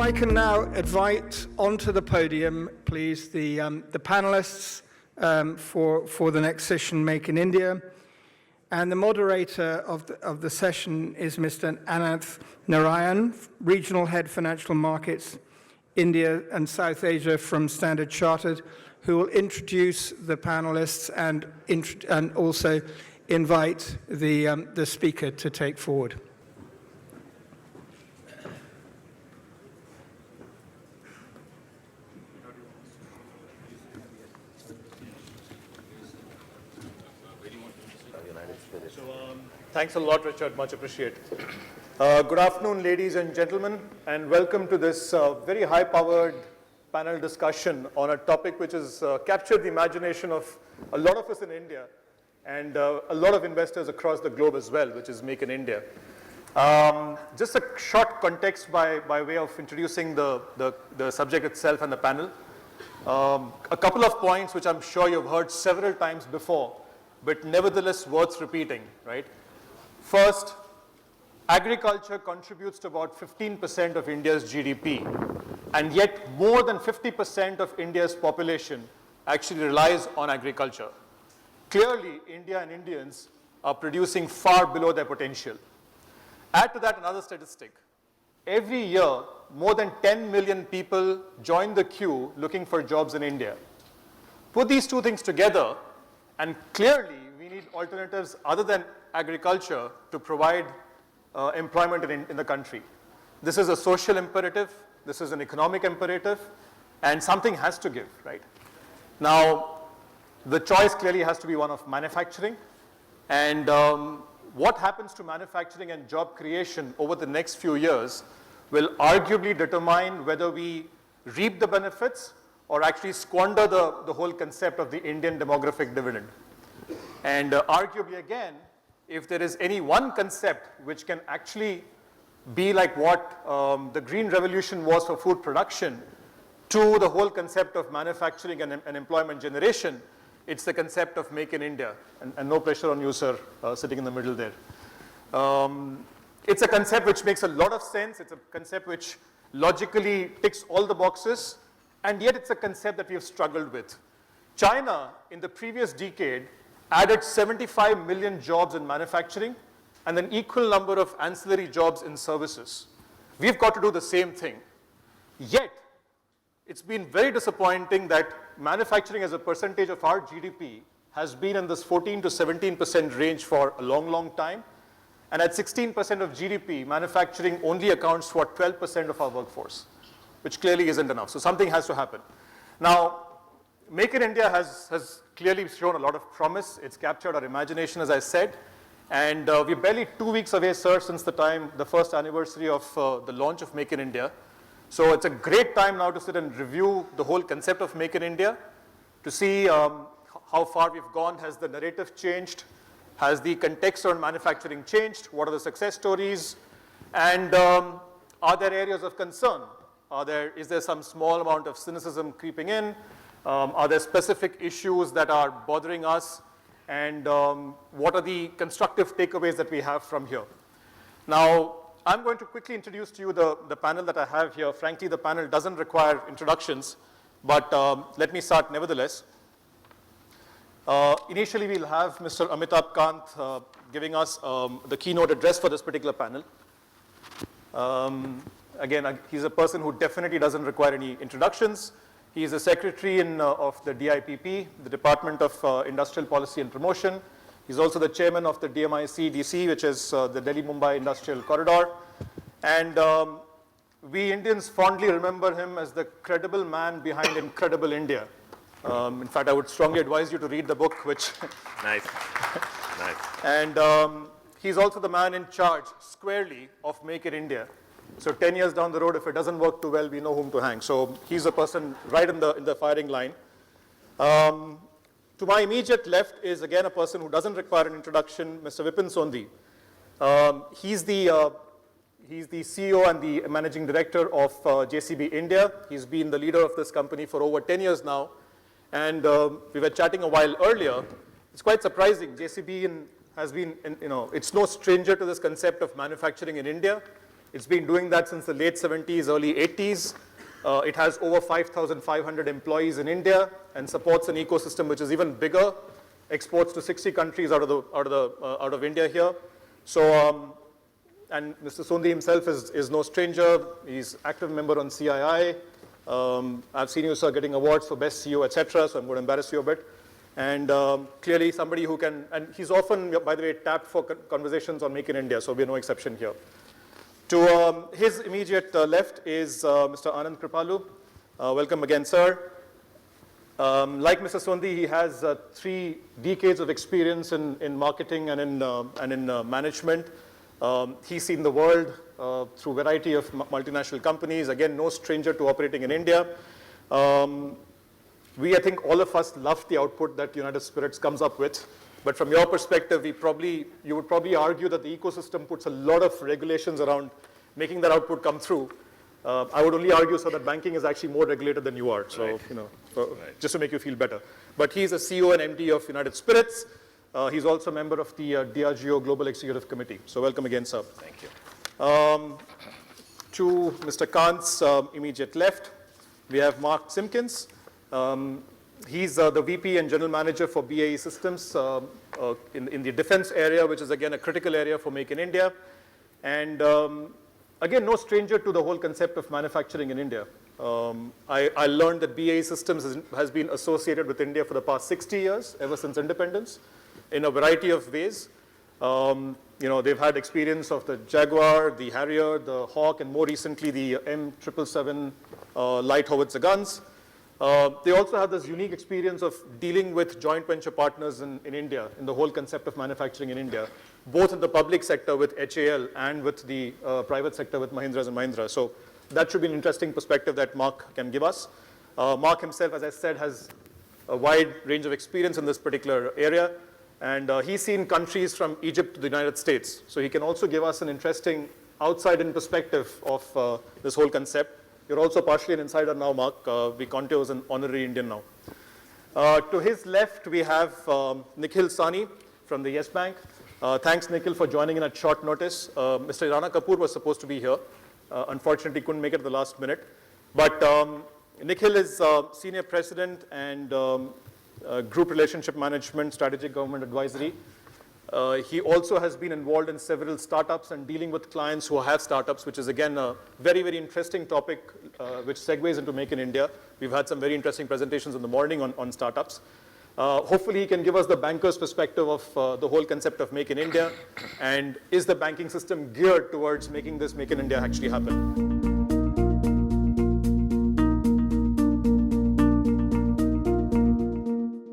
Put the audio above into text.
I can now invite onto the podium, please, the panelists for the next session, Make in India. And the moderator of the session is Mr. Ananth Narayan, Regional Head Financial Markets, India and South Asia from Standard Chartered, who will introduce the panelists and also invite the speaker to take forward. Thanks a lot, Richard. Much appreciated. Good afternoon, ladies and gentlemen, and welcome to this very high-powered panel discussion on a topic which has captured the imagination of a lot of us in India and a lot of investors across the globe as well, which is Make in India. Just a short context by way of introducing the subject itself and the panel. A couple of points which I'm sure you've heard several times before, but nevertheless worth repeating, right? First, agriculture contributes to about 15% of India's GDP, and yet more than 50% of India's population actually relies on agriculture. Clearly, India and Indians are producing far below their potential. Add to that another statistic. Every year, more than 10 million people join the queue looking for jobs in India. Put these two things together, and clearly we need alternatives other than agriculture to provide employment in the country. This is a social imperative, this is an economic imperative, and something has to give, right? Now, the choice clearly has to be one of manufacturing, and what happens to manufacturing and job creation over the next few years will arguably determine whether we reap the benefits or actually squander the whole concept of the Indian demographic dividend. And arguably again, if there is any one concept which can actually be like what the Green Revolution was for food production to the whole concept of manufacturing and employment generation, it's the concept of Make in India. And no pressure on you, sir, sitting in the middle there. It's a concept which makes a lot of sense. It's a concept which logically ticks all the boxes, and yet it's a concept that we have struggled with. China, in the previous decade, added 75 million jobs in manufacturing and an equal number of ancillary jobs in services. We've got to do the same thing. Yet, it's been very disappointing that manufacturing as a percentage of our GDP has been in this 14 to 17% range for a long, long time. And at 16% of GDP, manufacturing only accounts for 12% of our workforce, which clearly isn't enough. So something has to happen. Now, Make in India has clearly shown a lot of promise. It's captured our imagination, as I said. And we're barely 2 weeks away, sir, since the first anniversary of the launch of Make in India. So it's a great time now to sit and review the whole concept of Make in India, to see how far we've gone. Has the narrative changed? Has the context on manufacturing changed? What are the success stories? And are there areas of concern? Is there some small amount of cynicism creeping in? Are there specific issues that are bothering us? And what are the constructive takeaways that we have from here? Now, I'm going to quickly introduce to you the panel that I have here. Frankly, the panel doesn't require introductions, but let me start nevertheless. Initially, we'll have Mr. Amitabh Kant giving us the keynote address for this particular panel. Again, he's a person who definitely doesn't require any introductions. He is the secretary of the DIPP, the Department of Industrial Policy and Promotion. He's also the chairman of the DMIC DC, which is the Delhi-Mumbai Industrial Corridor. And we Indians fondly remember him as the credible man behind Incredible India. In fact, I would strongly advise you to read the book, which... Nice. Nice. And he's also the man in charge, squarely, of Make in India. So 10 years down the road, if it doesn't work too well, we know whom to hang. So he's a person right in the firing line. To my immediate left is, again, a person who doesn't require an introduction, Mr. Vipin Sondhi. He's the CEO and the managing director of JCB India. He's been the leader of this company for over 10 years now. And we were chatting a while earlier. It's quite surprising. JCB has been, it's no stranger to this concept of manufacturing in India. It's been doing that since the late 70s, early 80s. It has over 5,500 employees in India and supports an ecosystem which is even bigger, exports to 60 countries out of India here. So, and Mr. Sondhi himself is no stranger. He's active member on CII. I've seen you, sir, getting awards for best CEO, etc. So I'm going to embarrass you a bit. And clearly somebody who can, and he's often, by the way, tapped for conversations on Make in India, so we're no exception here. To his immediate left is Mr. Anand Kripalu. Welcome again, sir. Like Mr. Sondhi, he has 3 decades of experience in marketing and in management. He's seen the world through a variety of multinational companies. Again, no stranger to operating in India. I think all of us love the output that United Spirits comes up with. But from your perspective, you would probably argue that the ecosystem puts a lot of regulations around making that output come through. I would only argue, sir, that banking is actually more regulated than you are. So, just to make you feel better. But he's a CEO and MD of United Spirits. He's also a member of the Diageo Global Executive Committee. So welcome again, sir. Thank you. To Mr. Kant's immediate left, we have Mark Simpkins. He's the VP and General Manager for BAE Systems in the defense area, which is again a critical area for Make in India. And again, no stranger to the whole concept of manufacturing in India. I learned that BAE Systems has been associated with India for the past 60 years, ever since independence, in a variety of ways. They've had experience of the Jaguar, the Harrier, the Hawk, and more recently the M777 light howitzer guns. They also have this unique experience of dealing with joint venture partners in India, in the whole concept of manufacturing in India, both in the public sector with HAL and with the private sector with Mahindras and Mahindra. So that should be an interesting perspective that Mark can give us. Mark himself, as I said, has a wide range of experience in this particular area. And he's seen countries from Egypt to the United States. So he can also give us an interesting outside-in perspective of this whole concept. You're also partially an insider now, Mark. Viconte is an honorary Indian now. To his left, we have Nikhil Sani from the Yes Bank. Thanks, Nikhil, for joining in at short notice. Mr. Rana Kapoor was supposed to be here. Unfortunately, couldn't make it at the last minute. But Nikhil is Senior President and Group Relationship Management, Strategic Government Advisory. He also has been involved in several startups and dealing with clients who have startups, which is again a very, very interesting topic which segues into Make in India. We've had some very interesting presentations in the morning on startups. Hopefully he can give us the banker's perspective of the whole concept of Make in India, and is the banking system geared towards making this Make in India actually happen?